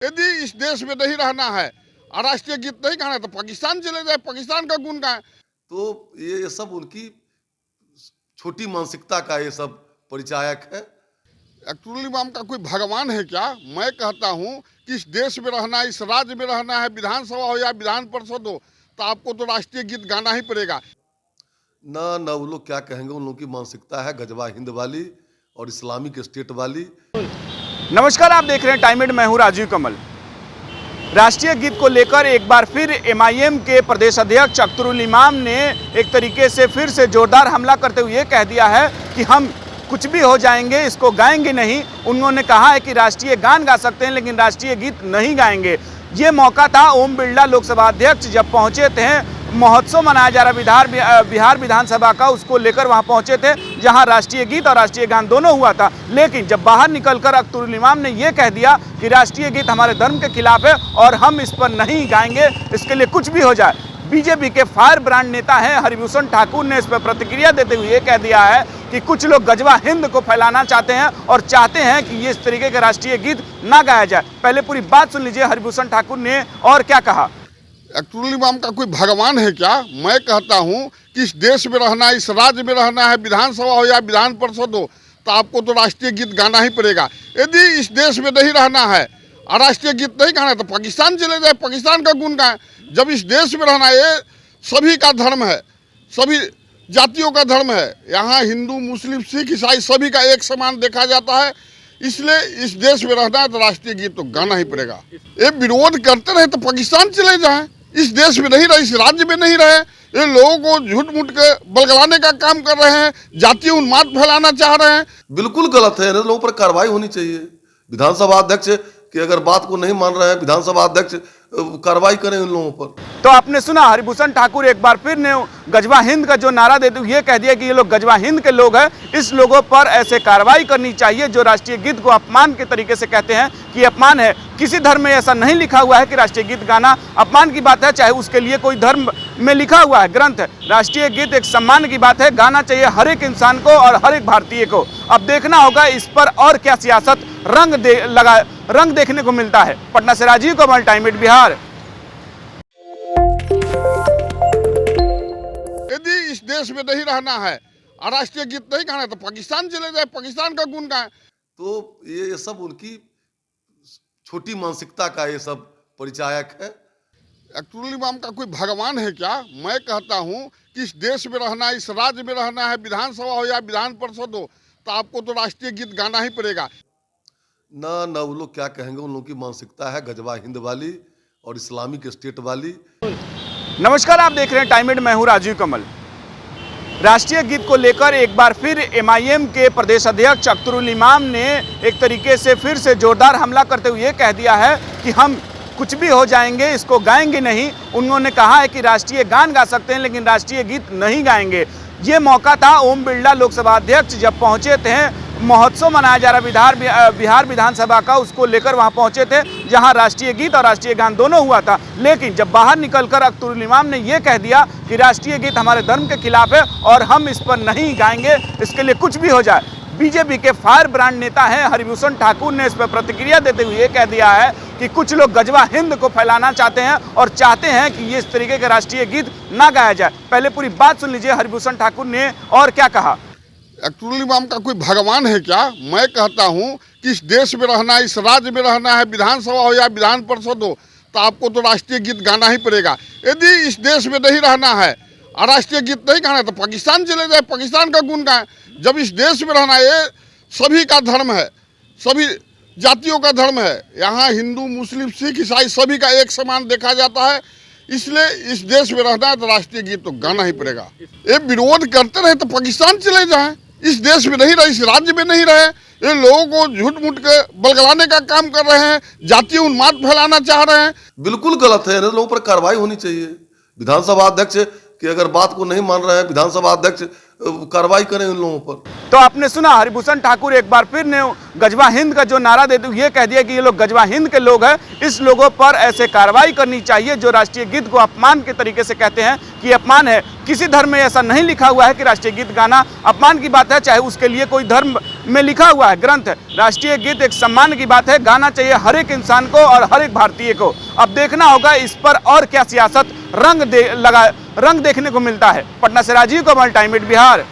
यदि इस देश में नहीं रहना है और राष्ट्रीय गीत नहीं गाना है तो पाकिस्तान चले जाए, पाकिस्तान का गुण गाएं। तो ये सब उनकी छोटी मानसिकता का ये सब परिचायक है। एक्चुअली इमाम का कोई भगवान है क्या? मैं कहता हूँ कि इस देश में रहना है, इस राज्य में रहना है, विधानसभा हो या विधान परिषद हो, तो आपको तो राष्ट्रीय गीत गाना ही पड़ेगा। ना वो लोग क्या कहेंगे, उन लोगों की मानसिकता है गजवा हिंद वाली और इस्लामिक स्टेट वाली। नमस्कार, आप देख रहे हैं टाइम एड। मैं हूं राजीव कमल। राष्ट्रीय गीत को लेकर एक बार फिर एमआईएम के प्रदेश अध्यक्ष अख्तरुल इमाम ने एक तरीके से फिर से जोरदार हमला करते हुए कह दिया है कि हम कुछ भी हो जाएंगे, इसको गाएंगे नहीं। उन्होंने कहा है कि राष्ट्रीय गान गा सकते हैं लेकिन राष्ट्रीय गीत नहीं गाएंगे। ये मौका था ओम बिरला लोकसभा अध्यक्ष जब पहुंचे थे, महोत्सव मनाया जा रहा बिहार विधानसभा का, उसको लेकर वहां पहुंचे थे जहां राष्ट्रीय गीत और राष्ट्रीय गान दोनों हुआ था। लेकिन जब बाहर निकलकर अख्तरुल इमाम ने यह कह दिया कि राष्ट्रीय गीत हमारे धर्म के खिलाफ है और हम इस पर नहीं गाएंगे, इसके लिए कुछ भी हो जाए। बीजेपी के फायर ब्रांड नेता हैं हरिभूषण ठाकुर ने इस पर प्रतिक्रिया देते हुए ये कह दिया है कि कुछ लोग गजवा हिंद को फैलाना चाहते हैं और चाहते हैं कि ये इस तरीके का राष्ट्रीय गीत ना गाया जाए। पहले पूरी बात सुन लीजिए हरिभूषण ठाकुर ने और क्या कहा। एक्चुअली इमाम का कोई भगवान है क्या? मैं कहता हूँ कि इस देश में रहना है, इस राज्य में रहना है, विधानसभा हो या विधान परिषद हो, तो आपको तो राष्ट्रीय गीत गाना ही पड़ेगा। यदि इस देश में नहीं रहना है और राष्ट्रीय गीत नहीं गाना है तो पाकिस्तान चले जाए, पाकिस्तान का गुण गाएं। जब इस देश में रहना है, ये सभी का धर्म है, सभी जातियों का धर्म है। यहाँ हिंदू, मुस्लिम, सिख, ईसाई सभी का एक समान देखा जाता है। इसलिए इस देश में रहना है तो राष्ट्रीय गीत तो गाना ही पड़ेगा। ये विरोध करते रहे तो पाकिस्तान चले जाएं। इस देश में नहीं रहे, इस राज्य में नहीं रहे, ये लोगों को झूठ मूठ के बलगलाने का काम कर रहे हैं, जातीय उन्माद फैलाना चाह रहे हैं। बिल्कुल गलत है, इन लोगों पर कार्रवाई होनी चाहिए। विधानसभा अध्यक्ष की अगर बात को नहीं मान रहे हैं, विधानसभा अध्यक्ष कार्रवाई करें इन लोगों पर। तो आपने सुना हरिभूषण ठाकुर एक बार फिर ने गजवा हिंद का जो नारा देते हुए ये कह दिया कि ये लोग गजवा हिंद के लोग हैं, इस लोगों पर ऐसे कार्रवाई करनी चाहिए जो राष्ट्रीय गीत को अपमान के तरीके से कहते हैं कि अपमान है। किसी धर्म में ऐसा नहीं लिखा हुआ है कि राष्ट्रीय गीत गाना अपमान की बात है, चाहे उसके लिए कोई धर्म में लिखा हुआ है ग्रंथ है। राष्ट्रीय गीत एक सम्मान की बात है, गाना चाहिए हर एक इंसान को और हर एक भारतीय को। अब देखना होगा इस पर और क्या सियासत रंग देखने को मिलता है। पटना से राजीव कमल, टाइम एड बिहार। यदि इस देश में नहीं रहना है और राष्ट्रीय गीत नहीं गाना है तो पाकिस्तान चले जाए, पाकिस्तान का गुण गाएं। तो ये सब उनकी छोटी मानसिकता का ये सब परिचायक है। एक्चुअली इमाम का कोई भगवान है क्या? मैं कहता हूँ कि इस देश में रहना है, इस राज्य में रहना है, विधानसभा हो या विधान परिषद हो, तो आपको तो राष्ट्रीय गीत गाना ही पड़ेगा। ना वो लोग क्या कहेंगे, उन लोगों की मानसिकता है गजवा हिंद वाली और इस्लामिक स्टेट वाली। नमस्कार, आप देख रहे हैं टाइम एड। मैं हूं राजीव कमल। राष्ट्रीय गीत को लेकर एक बार फिर एमआईएम के प्रदेश अध्यक्ष अख्तरुल इमाम ने एक तरीके से फिर से जोरदार हमला करते हुए कह दिया है कि हम कुछ भी हो जाएंगे, इसको गाएंगे नहीं। उन्होंने कहा है कि राष्ट्रीय गान गा सकते हैं लेकिन राष्ट्रीय गीत नहीं गाएंगे। ये मौका था ओम बिरला लोकसभा अध्यक्ष जब पहुंचे थे, महोत्सव मनाया जा रहा बिहार विधानसभा का, उसको लेकर वहां पहुंचे थे जहां राष्ट्रीय गीत और राष्ट्रीय गान दोनों हुआ था। लेकिन जब बाहर निकलकर अख्तरुल इमाम ने यह कह दिया कि राष्ट्रीय गीत हमारे धर्म के खिलाफ है और हम इस पर नहीं गाएंगे, इसके लिए कुछ भी हो जाए। बीजेपी के फायर ब्रांड नेता हैं हरिभूषण ठाकुर ने इस पर प्रतिक्रिया देते हुए ये कह दिया है कि कुछ लोग गजवा हिंद को फैलाना चाहते हैं और चाहते हैं कि ये इस तरीके का राष्ट्रीय गीत ना गाया जाए। पहले पूरी बात सुन लीजिए हरिभूषण ठाकुर ने और क्या कहा। एक्चुअली इमाम का कोई भगवान है क्या? मैं कहता हूँ कि इस देश में रहना है, इस राज्य में रहना है, विधानसभा हो या विधान परिषद हो, तो आपको तो राष्ट्रीय गीत गाना ही पड़ेगा। यदि इस देश में नहीं रहना है और राष्ट्रीय गीत नहीं गाना है तो पाकिस्तान चले जाए, पाकिस्तान का गुण गाएं। जब इस देश में रहना है, ये सभी का धर्म है, सभी जातियों का धर्म है। यहाँ हिंदू, मुस्लिम, सिख, ईसाई सभी का एक समान देखा जाता है। इसलिए इस देश में रहना है तो राष्ट्रीय गीत तो गाना ही पड़ेगा। ये विरोध करते रहे तो पाकिस्तान चले जाएं। इस देश में नहीं रहे, इस राज्य में नहीं रहे, ये लोगों को झूठ मूठ के बलगलाने का काम कर रहे हैं, जातीय उन्माद फैलाना चाह रहे हैं। बिल्कुल गलत है, इन लोगों पर कार्रवाई होनी चाहिए। विधानसभा अध्यक्ष की अगर बात को नहीं मान रहे हैं, विधानसभा अध्यक्ष कार्रवाई करें इन लोगों पर। तो आपने सुना हरिभूषण ठाकुर एक बार फिर ने गजवा हिंद का जो नारा देते हुए ये कह दिया कि ये लोग गजवा हिंद के लोग हैं, इस लोगों पर ऐसे कार्रवाई करनी चाहिए जो राष्ट्रीय गीत को अपमान के तरीके से कहते हैं कि अपमान है। किसी धर्म में ऐसा नहीं लिखा हुआ है कि राष्ट्रीय गीत गाना अपमान की बात है, चाहे उसके लिए कोई धर्म में लिखा हुआ है ग्रंथ राष्ट्रीय गीत एक सम्मान की बात है, गाना चाहिए हर एक इंसान को और हर एक भारतीय को। अब देखना होगा इस पर और क्या सियासत रंग देखने को मिलता है। पटना से राजीव कमल, टाइम 8 बिहार।